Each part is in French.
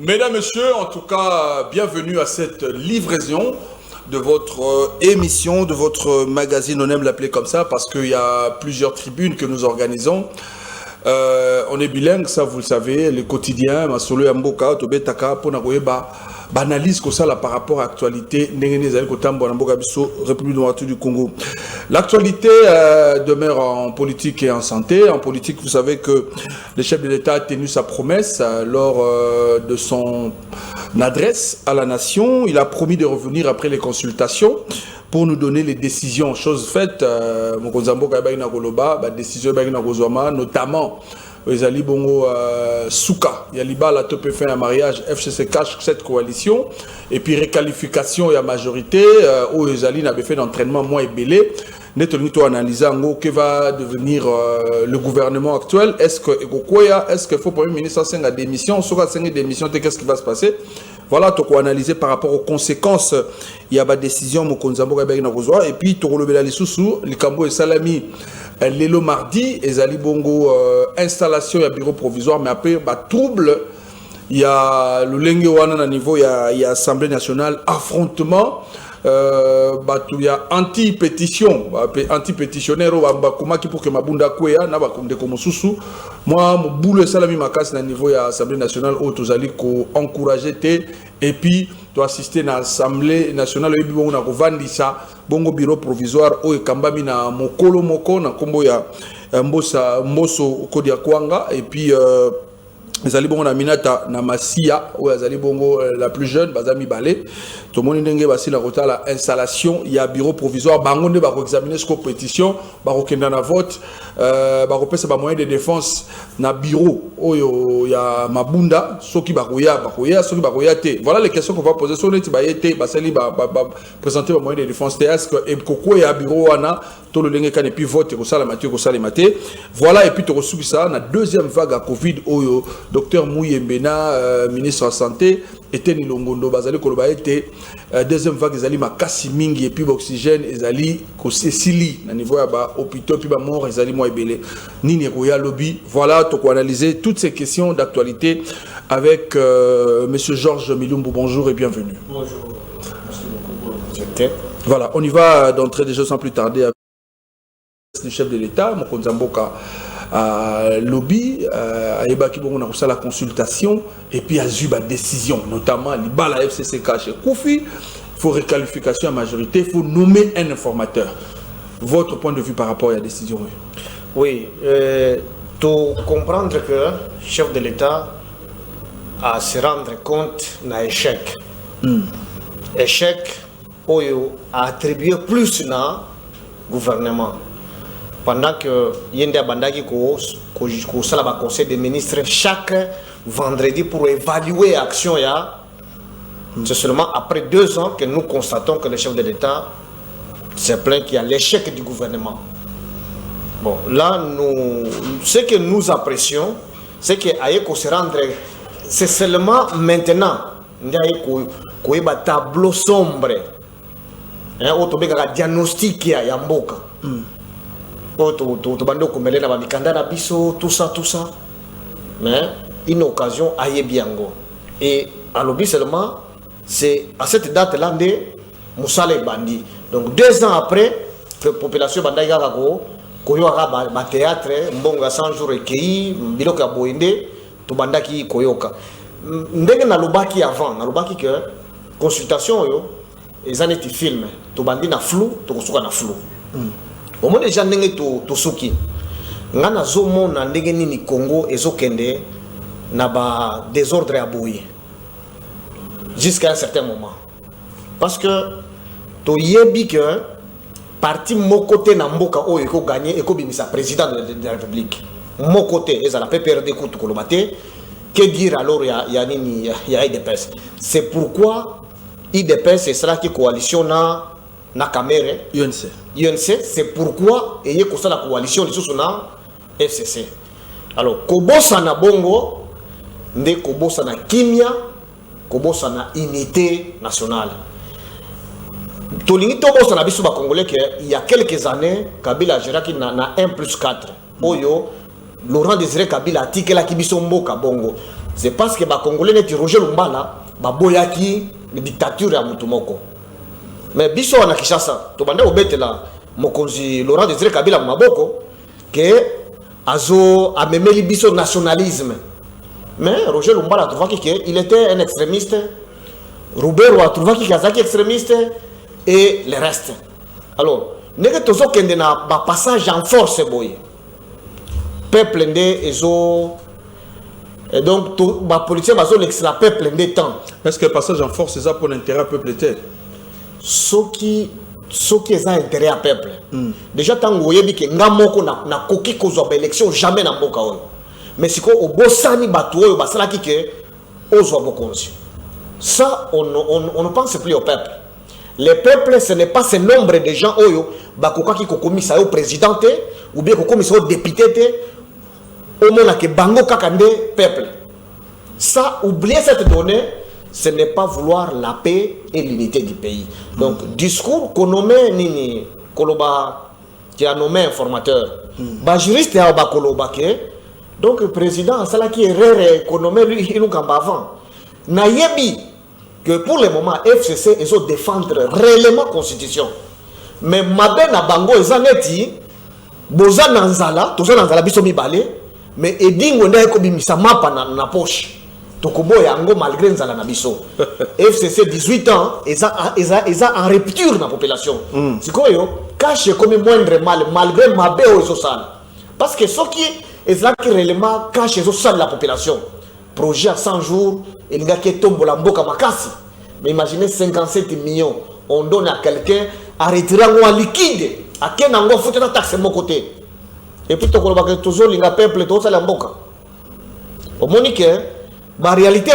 Mesdames, Messieurs, en tout cas, bienvenue à cette livraison de votre émission, de votre magazine, on aime l'appeler comme ça, parce qu'il y a plusieurs tribunes que nous organisons. On est bilingue, ça vous le savez, le quotidien, Masolo Yamboka, Tobe Taka, Ponagoeba, banalise comme ça là, par rapport à l'actualité, République démocratique du Congo. L'actualité demeure en politique et en santé. En politique, vous savez que le chef de l'État a tenu sa promesse lors de son adresse à la nation. Il a promis de revenir après les consultations pour nous donner les décisions. Chose faite, notamment Ezali Bongo Souka, Yaliba la top fait un mariage, FCC cache cette coalition, et puis réqualification et la majorité, où Ezali n'avait fait d'entraînement moins ébélé. Netonito analyser en gros que va devenir le gouvernement actuel. Est-ce que est-ce qu'il faut Premier ministre sans la démission, soit sans démission, qu'est-ce qui va se passer? Voilà, tu peux analyser par rapport aux conséquences. Il y a des décisions, et puis tu peux les sous les Cambo et Salami. L'élo mardi, Ezali Bongo installation, il y a bureau provisoire, mais après, trouble. Il y a le Lengue niveau, il y a Assemblée nationale, affrontement. Il y a anti-pétition, anti-pétitionnaire pour que Mabunda Kwea na ba comme Mosusu. Moi mon boulot salami makas na niveau ya Assemblée nationale où tous allez encourager et puis tu assister à l'Assemblée nationale et puis on a vendisa bongo bureau provisoire au kambami na mokolo moko na kombo ya mboso kodia kwanga et puis Ezali bongo na minata na masia ou ezali bongo la plus jeune bazami balé tout le monde ndenge basi la rota la installation il y a bureau provisoire bango ne ba ko examiner ce pétition ba ko kenda na vote ba ko pesa ba moyen de défense na bureau oyo ya mabunda soki ba koya soki ba koya te. Voilà les questions qu'on va poser sur neti ba yete basali ba présenter ba moyen de défense est-ce que e koko ya bureau wana to le lenge kan et puis vote ko sala maté voilà et puis to reçu ça na deuxième vague à Covid oyo Docteur Mouyembena, ministre de la Santé, était Nilongondo, Bazali Koloba était deuxième vague, Ezali Makasi Mingi, et puis l'oxygène, Ezali Kosesili, na niveau à hôpital, puis mort, Ezali Moibele, Nini Roya Lobby. Voilà, tu peux analyser toutes ces questions d'actualité avec Monsieur Georges Milumbu. Bonjour et bienvenue. Bonjour, merci beaucoup. Voilà, on y va d'entrée déjà sans plus tarder avec le chef de l'État, Mokonzamboka. Lobby, on a la consultation et puis il y a une décision, notamment la FCCK chez Koufi. Il faut réqualification à majorité, il faut nommer un informateur. Votre point de vue par rapport à la décision? Oui, pour comprendre que le chef de l'État a se rendre compte d'un échec. Échec où il a attribué plus na gouvernement. Pendant que Yende Bandagi ko sala conseil des ministres chaque vendredi pour évaluer l'action, c'est seulement après 2 ans que nous constatons que le chef de l'État s'est plaint qu'il y a l'échec du gouvernement. Bon, là, ce que nous apprécions, c'est qu'il se rendre, c'est seulement maintenant qu'il y a un tableau sombre, un diagnostic qui a Mboka. Tout ça. Mais une occasion à Yebiango. Et à l'objet seulement, c'est à cette date-là de Moussale Bandi. Donc 2 ans après, que la population Banda Yagago, Koyoka théâtre, Mbonga 100 jours recueillis, Biloka Boinde, to Bandaki Koyoka. Ndenge na lobaki avant, na lobaki que consultation yo, ils en étaient films, to Bandi na flou, to Kosuka na flou. Au moins déjà ndenge to suki ngana zomo na ndenge nini Congo ezokende na ba désordre à boye jusqu'à un certain moment parce que to yebi que parti mon côté na mboka o eko gagner eko bimisa président de la République mon côté ezala PPRD ko to kolobate que dire alors ya nini ya IDPS. C'est pourquoi IDPS c'est cela qui coalition na Kamere UNC, c'est pourquoi il y a la coalition de FCC. Alors, Kobosa na bongo, ne Kobosa na kimia, Kobosa na unité nationale. Tolingi Tobosa na biso ba Congolais il y a quelques années, Kabila Géraki na 1+4. Oyo, Laurent Désiré Kabila a tiqué la Kibiso Mboka bongo. c'est parce que les Congolais neti Roger Lumbala baboyaki la dictature ya mutu moko. Mais biso na Kinshasa to bande obetela mokonzi Laurent Désiré Kabila maboko que azo amemeli biso nationalisme. Mais Roger Lumbala a trouvé qu'il était un extrémiste. Roubero a trouvé qu'il était extrémiste et le reste. Alors, nous avons un passage en force. Peuple et donc, la politique va la peuple de temps. Est-ce que le passage en force, c'est ça pour l'intérêt du peuple? Ce qui est intérêt à peuple. Déjà, tant que vous avez dit que nous avons une élection, jamais dans le monde. Mais si on bossani batoué, on va qui que ça, on ne pense plus au peuple. Le peuple, ce n'est pas ce nombre de gens qui ont commis ça au président ou bien qui ont commis ça au député. Au moins que bango kakande peuple. Ça, oubliez cette donnée, ce n'est pas vouloir la paix et l'unité du pays. Donc, discours qu'on nomme Nini Koloba, qui a nommé informateur, juriste à Bakoloba, donc le président, c'est là qui est rare économé, lui, il nous a avant. Nayebi, que pour le moment, FCC, ils ont défendre réellement la constitution. Mais Mabe na bango, ils ont dit, Boza Nanzala, tout ça Nanzala, bisomi balé, mais Edingo n'a pas mis sa map na poche. Tokobo yango malgré Nzala na biso. FCC 18 ans, ils ont en rupture dans la population. C'est quoi yo? Cache comme moindre mal, malgré Mabe aux sales. Parce que ce qui est là qui réellement cache aux sales la population. Projet à 100 jours, il y a qui tombe la mboka makasi. Mais imaginez 57 millions, on donne à quelqu'un à retirer en liquide. À qui on va foutre la taxe de mon côté. Et puis, toujours les peuple, tout ça, la mboka. Au Monique, la réalité,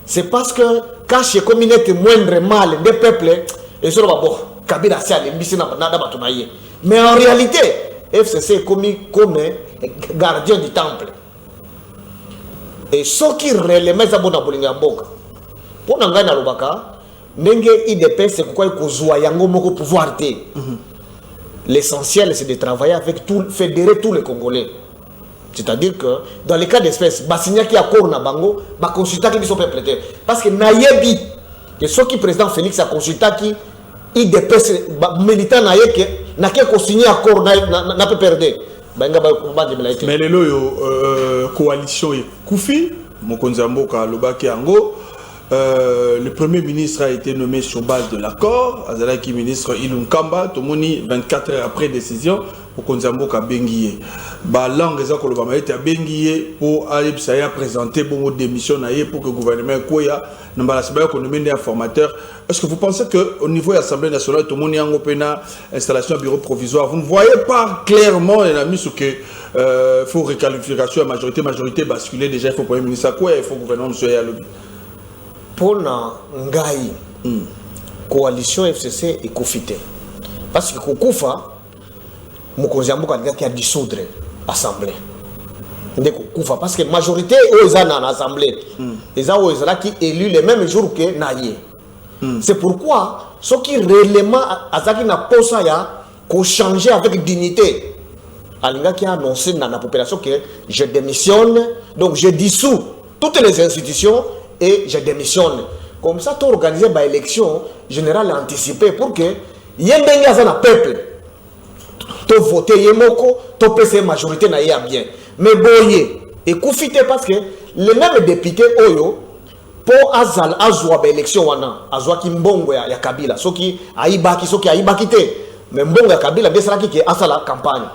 c'est parce que quand je communauté moindre mal des peuples, et ça va bon, Kabila c'est aller mbisi na batunaye. Mais en réalité, FCC est commis comme gardien du temple. Et ce qui réellement ça bon abolinga mboka. Pour nanga na lobaka, nenge IDP c'est quoi ko zoa yango moko pouvoir té. L'essentiel, c'est de travailler avec tout, fédérer tous les Congolais. C'est-à-dire que, dans les cas d'espèce, Bassigna qui a cours na bango, va consulter qui sont peuplés. Parce que Nayebi, que ceux qui président Félix a consulté qui, IDP, militant Naye, n'a qu'à consigner à cours, n'a pas perdu. Mais les coalition est Koufi, Mokonzambo, Kalobaki Ango. Le Premier ministre a été nommé sur base de l'accord. Azalaki ministre Ilum Kamba, Tomoni 24 heures après décision, pour Konzambo Kabengiye. Ba langue eza kolobama été Bengiye pour aller présenter bon démission pour que le gouvernement Koya n'ambala sabaya qu'on nomme des informateurs. Est-ce que vous pensez que au niveau de l'Assemblée nationale, Tomoni Ango Pena installation bureau provisoire, vous ne voyez pas clairement les amis ce que faut réqualification à majorité basculer déjà il faut Premier ministre Koya, il faut gouvernement monsieur Yalobi. Pour Ngaï, coalition FCC est confitée. Parce que Koufa, Mokonziambo qui a dissoudre l'Assemblée. Parce que la majorité est dans l'Assemblée. Les gens qui élus les mêmes jours que Naye. C'est pourquoi ceux qui réellement ont changé avec dignité. Alinga qui a annoncé dans la population que je démissionne, donc je dissous toutes les institutions. Et je démissionne. Comme ça, tu organises une élection générale anticipée pour que y ait un peuple. Tu votes, tu peux majorité na bien. Mais boye, et koufite parce que les mêmes députés oyo pour azal azwa ba élection wana azwa ki mbongo ya Kabila soki aibaki te mais mbongo ya Kabila besala ki asala campagne.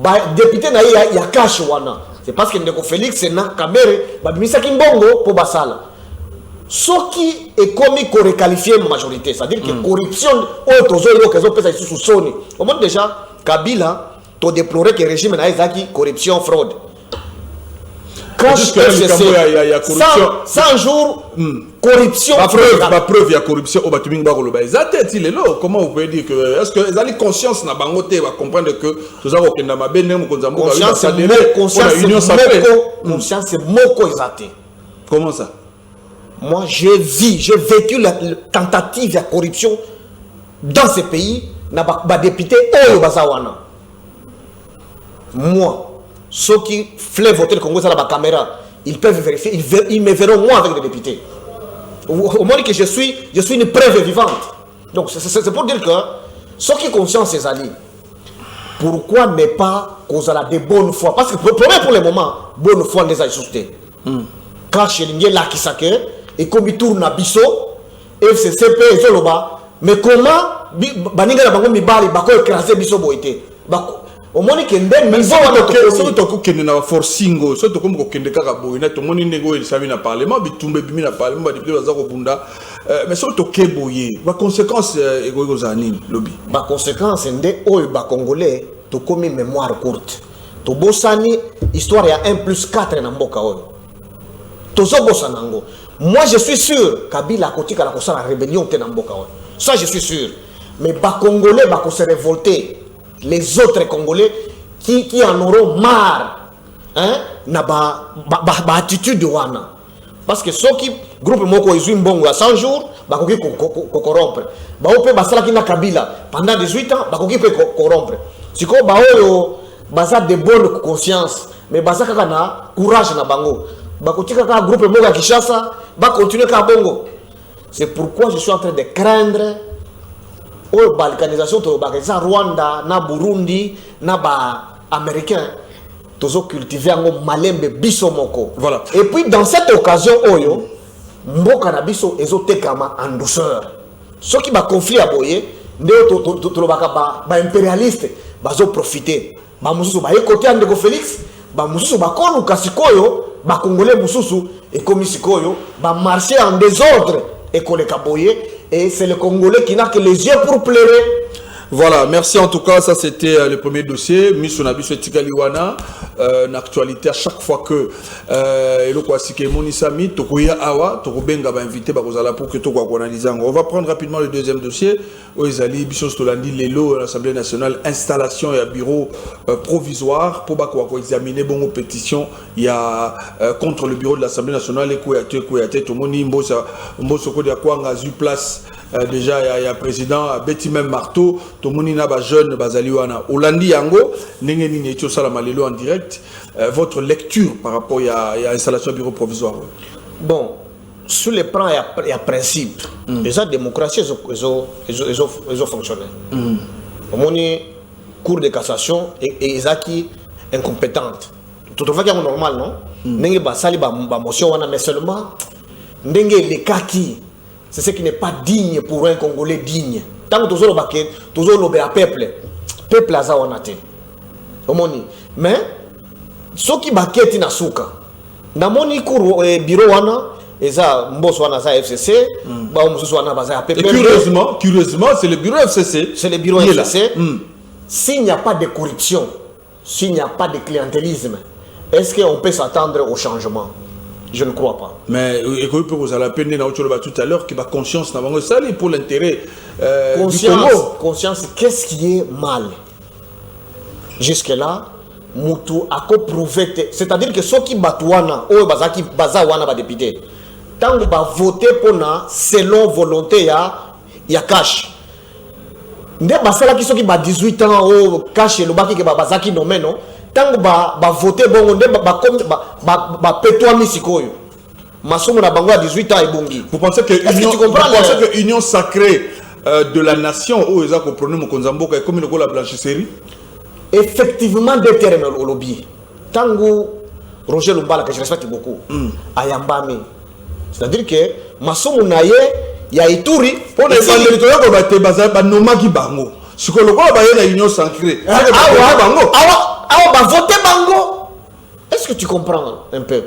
Ba député na ya cash wana. C'est parce que Ndeko Félix na Kamere babimisa ki mbongo pour basala. Ce qui est commis qu'on requalifie la majorité, c'est-à-dire que corruption autour qu'ils ont pèsé sous Sony. Au moins déjà Kabila tu déplorer que le régime na ezaki corruption fraude. Quand je y a corruption 100 jours corruption la preuve il y a corruption au batuming bakoloba ezateti lelo comment vous pouvez dire que est-ce que ils ont conscience na bangote va comprendre que tous avons kenda mabene mukonzambo conscience c'est moko ezate. Comment ça? Moi j'ai vécu la tentative de corruption dans ce pays na ba député oyo bazawana. Moi ceux qui voulaient voter le Congo, c'est la caméra. ils peuvent vérifier, ils me verront moi avec des députés. Au moins que je suis une preuve vivante. Donc c'est pour dire que ce qui est conscient ces alliés, pourquoi ne pas causer de bonne foi? Parce que pour le moment, bonne foi les a suscités. Quand chez l'Indien là qui s'acque et comme il tourne à Bisso, FCCP et Zoloba, mais comment Baninga la bango mibali bako écraser Bisso boité? Au moins que ndem niveau so to ko kende na forcingo so to ko ko kende kaka boyina to moni nego il savi na parlement bitumbe bimi na parlement ba député baza ko bunda mais so to ke boye ba conséquence ego zanini lobby ba conséquence ndé oyo ba congolais to komi mémoire courte to bosani histoire ya 1+4 na mboka oyo to zo bosanango. Moi je suis sûr Kabila kotika la kosala rébellion te na mboka oyo, ça je suis sûr, mais ba congolais ba ko se révolter, les autres Congolais qui en auront marre, hein, na ba attitude de wana. Parce que ceux qui groupe moko izui mbongo à 100 jours, ba koki corrompre. Ba ope basala ki na Kabila pendant 18 ans, ba koki corrompre. Siko ba oyo baza de bonne conscience, mais baza kaka na courage na bango. Ba kotika ka groupe moko à Kinshasa, ba continuer ka bongo. C'est pourquoi je suis en train de craindre la balkanisation to bakeza Rwanda na Burundi na ba américain tozo cultiver ngo malembe biso moko. Voilà. Et puis dans cette occasion oyo mboka na biso ezotekama en douceur. Ce qui va conflit à boye ndeo to baka ba impérialiste bazo profiter. Ba mususu ba côté Andeko Félix, ba mususu ba konu kasikoyo, ba congolais mususu et comme sikoyo ba marcher en désordre et koleka boye. Et c'est le Congolais qui n'a que les yeux pour pleurer. Voilà, merci en tout cas, ça c'était le premier dossier. Missonabiso Tikaliwana, une actualité à chaque fois que Monisami, Tokoya Awa, Tokobenga va inviter Bakozala pour que Toko analyse. On va prendre rapidement le deuxième dossier. Oezali, Bichon Stolandi, Lelo, l'Assemblée nationale, installation et bureau provisoire pour examiner bon pétition. Il y a contre le bureau de l'Assemblée nationale, et Kouyaté, Tomoni, Mbosoko de Akwanga, a eu place. Déjà, il y a président Betty même Marteau, tout le monde est jeune, Bazaliwana, Olandi Yango, Nengeni Netio Salamalelo en direct. Votre lecture par rapport à l'installation du bureau provisoire? Bon, sur le plan, il y a principe. Les démocraties, ils ont fonctionné. Au moins, Cour de cassation et Isaki incompétente. Tout à fait normal, non? Nenge Basali, motion, mais seulement, Nenge les kaki. C'est ce qui n'est pas digne pour un Congolais digne. Tant que tu as le peuple a zawanate. Mais ce qui baquette na souka. Na moni cour bureau wana eza mbosso wana za FCC, ba mbosso wana baza PPR. Et curieusement, c'est le bureau FCC. C'est le bureau FCC. S'il n'y a pas de corruption, s'il n'y a pas de clientélisme, est-ce qu'on peut s'attendre au changement? Je ne crois pas. Mais vous allez peine tout à l'heure qui va conscience pour l'intérêt conscience, qu'est-ce qui est mal? Jusque-là, Moutou a prouvé. C'est-à-dire que ceux qui battent wana, ou bazaki baza wana ba député, tant que va voter pour na selon volonté ya cash. Ndé basala qui ceux qui ba 18 ans ou cash le baki que bazaki nommé non. Tant que va voter bon on ba petwa misikoyo masomo na bango à 18 ans et bongi. Vous pensez que union sacrée de la nation où ils ont compris mon konzambo comme le la blanchisserie? Effectivement des termes au lobby. Tango Roger Lumbala que je respecte beaucoup. Ayambami. C'est-à-dire que masomo naye ya Ituri pour les banditoyo ko baté ba nomaki bango. Sikolo ko ba na union sacrée. Ah, bah voter bango. Est-ce que tu comprends un peu?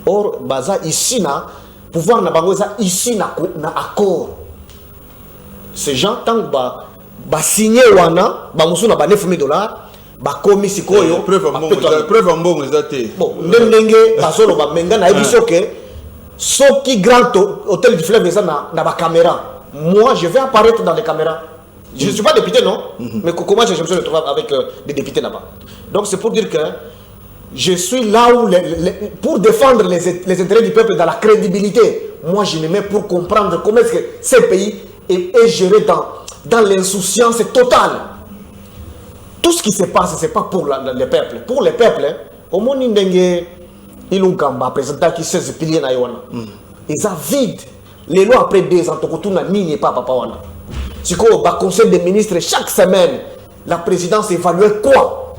Or, baza ici na pouvoir na bango ici na accord. Ces gens tant ba signer wana ba musu na ba $9,000 ba komi sikoyo preuve en bon exacté. Bon, ndenge basolo ba menga na ebiso que soki grand hôtel du fleuve na ba caméra. Moi, je vais apparaître dans les caméras. Je ne suis pas député, non? Mais comment je me suis retrouvé avec des députés là-bas? Donc c'est pour dire que je suis là où pour défendre les intérêts du peuple dans la crédibilité. Moi, je me mets pour comprendre comment est-ce que ce pays est géré dans l'insouciance totale. Tout ce qui se passe, ce n'est pas pour le peuple. Pour le peuple, au monde il ont un président qui 16 piliers na yona. Ils ont vide. Les lois après 2 ans, tout n'a ni pas papa wana. Si quoi, au conseil des ministres chaque semaine, la présidence évaluait quoi?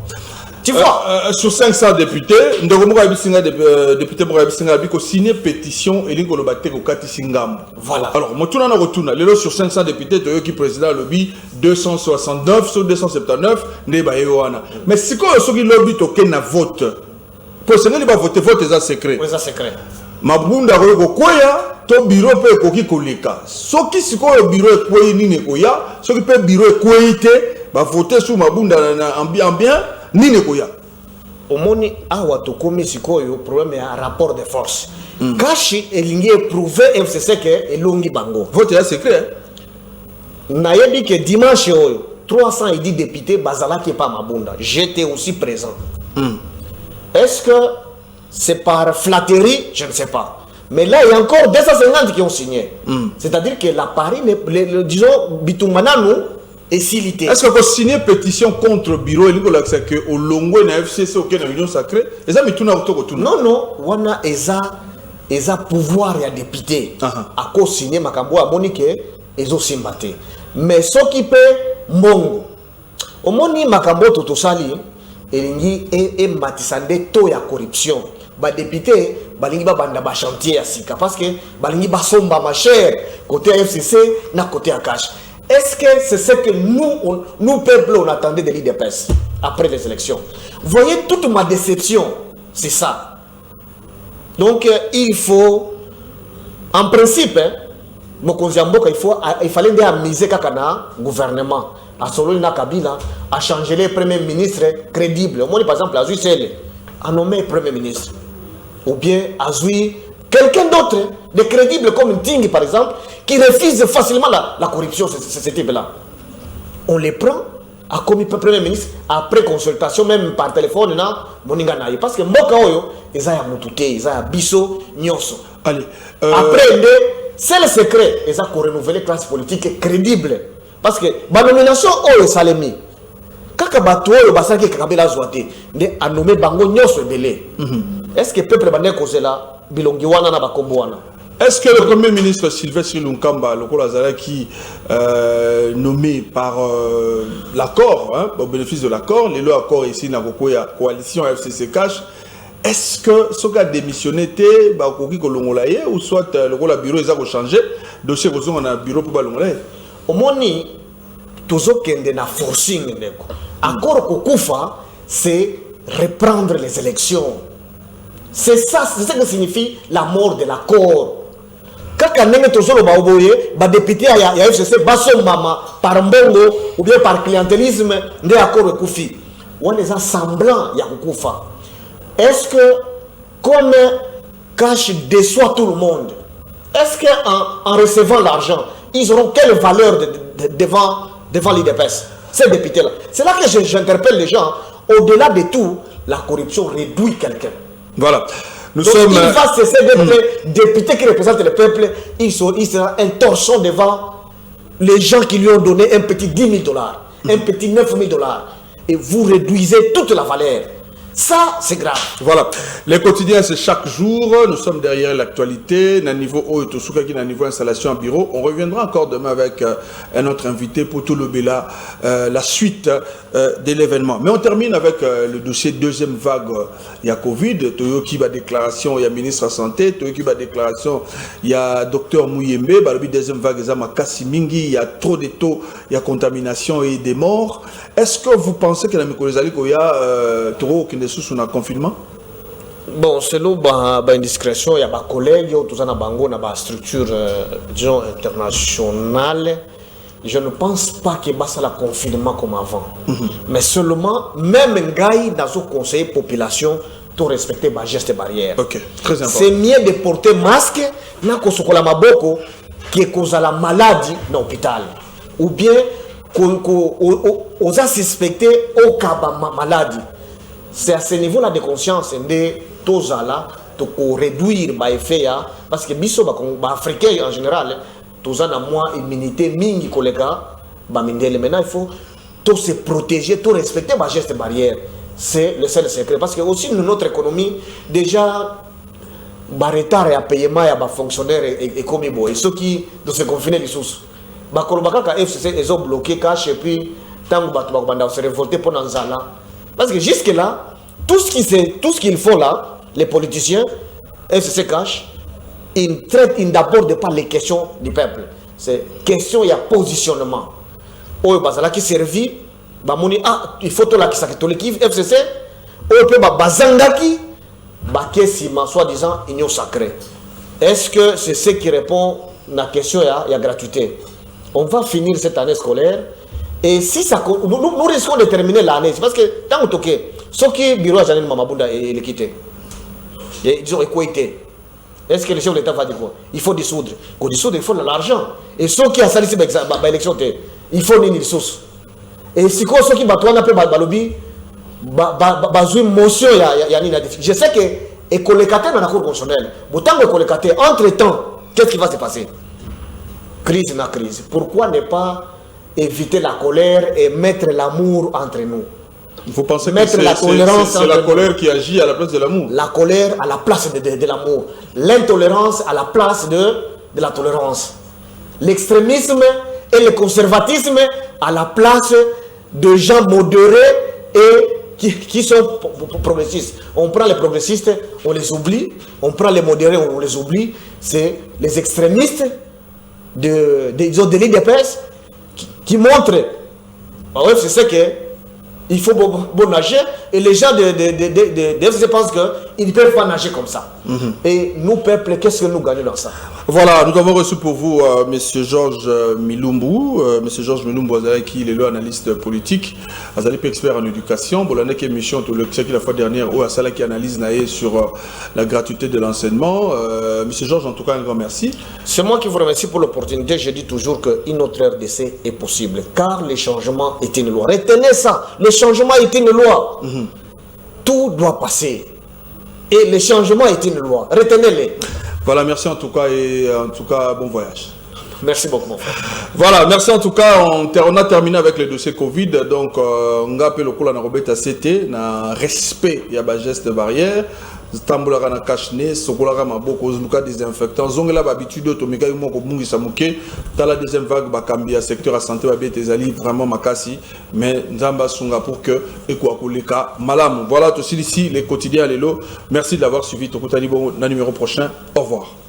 Tu vois, sur 500 députés, nous avons député qui signé pétition et nous avons Kati Singam. Voilà. Alors, je retourne. Les sur 500 députés, qui président le lobby 269 sur 279, mais si quoi, ceux qui lobby token vote, pour ce n'est pas voter, vote est secret. c'est secret. Mabunda koya to bureau pe koki koleka. Soki siko bureau ekoyi nini koya, soki pe bureau ekoyi te, ba voter sur mabunda na ambien nini koya. Omoni awa to komi sikoyo problème ya rapport de force. Kashi elingi éprouver FCC que elongi bango. Vote est secret. Nayebi que dimanche oyo 310 députés bazala qui pas mabunda. J'étais aussi présent. Est-ce que c'est par flatterie? Je ne sais pas. Mais là, il y a encore 250 qui ont signé. C'est-à-dire que la Paris, disons, Bitumananou est silité. Est-ce qu'on peut signer pétition contre le bureau et c'est que au longo na FCC au Kenya Union sacrée? Non, non. Wana eza pouvoir ya député. À cause signer makambo à Monique, ezo simbate. Mais ce qui peut mongo. Au moni makambo totosali, elingi et matisande to ya corruption. Ba député balingi ba banda ba chantier ya sika parce que balingi ba somba ma chère côté FCC na côté Akash. Est-ce que c'est ce que nous peuple on attendait de l'IDPS après les élections? Voyez toute ma déception, c'est ça. Donc il faut en principe il fallait miser kakana gouvernement à solo na Kabila à changer les premiers ministres crédibles. Moi par exemple Azui Sele a nommé premier ministre ou bien Azui quelqu'un d'autre de crédible comme Ting par exemple qui refuse facilement la corruption, ce type-là. On les prend à comme premier ministre après consultation même par téléphone parce que Mboka Oyo ils ont mutute ils ont biso nyonso. Allez après c'est le secret ils ont renouveler classe politique crédible parce que la nomination Oyo Salemi kaka bato Oyo basaki Kabila Zouate de a nommé bango nyonso ebele. Est-ce que peuple bané kozela bilongi wana na bakombo wana? Est-ce que le Premier ministre Sylvestre Lunkamba, le Kolazara qui nommé par l'accord, au bénéfice de l'accord, les lois accords ici dans la coalition FCC Cash, est-ce que ce gars démissionné était ou soit le bureau ils ont changé, dossier on a un bureau pour Balongolaye? Au moni, toujours qu'il y a un forcing. Accord Kokufa, c'est reprendre les élections. C'est ça, c'est ce que signifie la mort de l'accord. Quand on est toujours au Baoboye, les députés à FCC, mama par mbongo ou bien par clientélisme, des accords Koufi. On est semblant ya Koufa. Est-ce que comme cash déçoit tout le monde? Est-ce qu'en recevant l'argent, ils auront quelle valeur devant l'IDPS, ces députés-là? C'est là que j'interpelle les gens. Au-delà de tout, la corruption réduit quelqu'un. Voilà. Donc, il va cesser d'être député qui représente le peuple. Il sera un torchon devant les gens qui lui ont donné un petit 10 000 $, un petit 9 000 $. Et vous réduisez toute la valeur. Ça, c'est grave. Voilà. Les quotidiens, c'est chaque jour. Nous sommes derrière l'actualité. Dans le niveau haut et tout ce qui est dans le niveau installation en bureau. On reviendra encore demain avec un autre invité pour tout le Béla, la suite de l'événement. Mais on termine avec le dossier deuxième vague. Il y a Covid. Toyo qui va déclaration, il y a ministre de la Santé. Toyo qui va déclaration, il y a docteur Mouyembe. Balobi deuxième vague, il y a Makassi Mingi. Il y a trop de taux, il y a contamination et des morts. Est-ce que vous pensez que la Mikolezali, il y a trop sous un confinement? Bon, selon une indiscrétion, il y a des collègues, tout ça, dans la structure disons, internationale. Je ne pense pas qu'il y ait un confinement comme avant. Mais seulement, même dans le conseil population, tout respecter les gestes barrières. Ok, très important. C'est mieux de porter masque, qui est cause la maladie dans l'hôpital. Ou bien, qu'on a suspecté au cas de maladie. C'est à ce niveau-là de conscience de Tozala pour réduire les effets. Parce que les Africains en général, tous ont moins immunité, mingi collègues, maintenant il faut tout se protéger, tout respecter les gestes barrières. c'est le seul secret. Parce que aussi notre économie, déjà, retard et à paiement, il y a des fonctionnaires et comme et ceux qui doivent se confiner les sources. Bakolobaka FCC, ils ont bloqué cash et puis, tant que se révolter pour Nanzala. Parce que jusque-là, tout ce qu'ils font là, les politiciens, FCC cash, ils traitent d'abord de pas les questions du peuple. C'est question, il y a positionnement. Oh, bazala qui servi, il faut tout la qui s'accueille FCC, oh, peut bazangaki, bakesima, soi-disant, union sacrée. Est-ce que c'est ce qui répond à la question, il y a gratuité? On va finir cette année scolaire, et si ça, nous risquons de terminer l'année, parce que tant que ce qui est bureau à Janine Mamabunda est quitté, ils ont équité. Est-ce que le chef de l'État va dire quoi? Il faut dissoudre. Pour dissoudre, il faut de l'argent. Et ceux qui ont sali l'élection, il faut une ressource. Et si ceux qui battent, on a fait balobi, une motion, je sais que les collecataires dans la cour constitutionnelle, autant que collecataires, entre-temps, qu'est-ce qui va se passer? Crise na crise. Pourquoi ne pas éviter la colère et mettre l'amour entre nous? Il faut penser que c'est la colère qui agit à la place de l'amour. La colère à la place de l'amour. L'intolérance à la place de la tolérance. L'extrémisme et le conservatisme à la place de gens modérés et qui sont progressistes. On prend les progressistes, on les oublie. On prend les modérés, on les oublie. C'est les extrémistes de l'IDPS qui montrent. C'est ce que il faut bon nager et les gens de FCC pensent qu'ils ne peuvent pas nager comme ça. Et nous, peuple, qu'est-ce que nous gagnons dans ça? Voilà, nous avons reçu pour vous M. Georges Milumbu. M. Georges Milumbu, qui est l'analyste politique, expert en éducation. Bon, l'année émission, tout le la fois dernière, où à Salah qui analyse sur la gratuité de l'enseignement. M. Georges, en tout cas, un grand merci. C'est moi qui vous remercie pour l'opportunité. Je dis toujours qu'une autre heure d'essai est possible, car le changement est une loi. Retenez ça, le changement est une loi. Tout doit passer. Et le changement est une loi. Retenez-les. Voilà, merci en tout cas et en tout cas, bon voyage. Merci beaucoup, mon frère. Voilà, merci en tout cas. On a terminé avec le dossier Covid. Donc, on a appelé le coup à Robert CT, na respect, il y a des gestes barrières. Tambola na cache-nez, sokola maboko, zuka désinfectant. Zongela habitude to meka yumo ko bungi samuke. Dans la deuxième vague, bakambia secteur à santé ba betezali vraiment makasi. Mais nzamba sunga pour que ekwa koleka malam. Voilà tout ici les quotidiens lelo. Merci de l'avoir suivi. Tokutani bon na numéro prochain. Au revoir.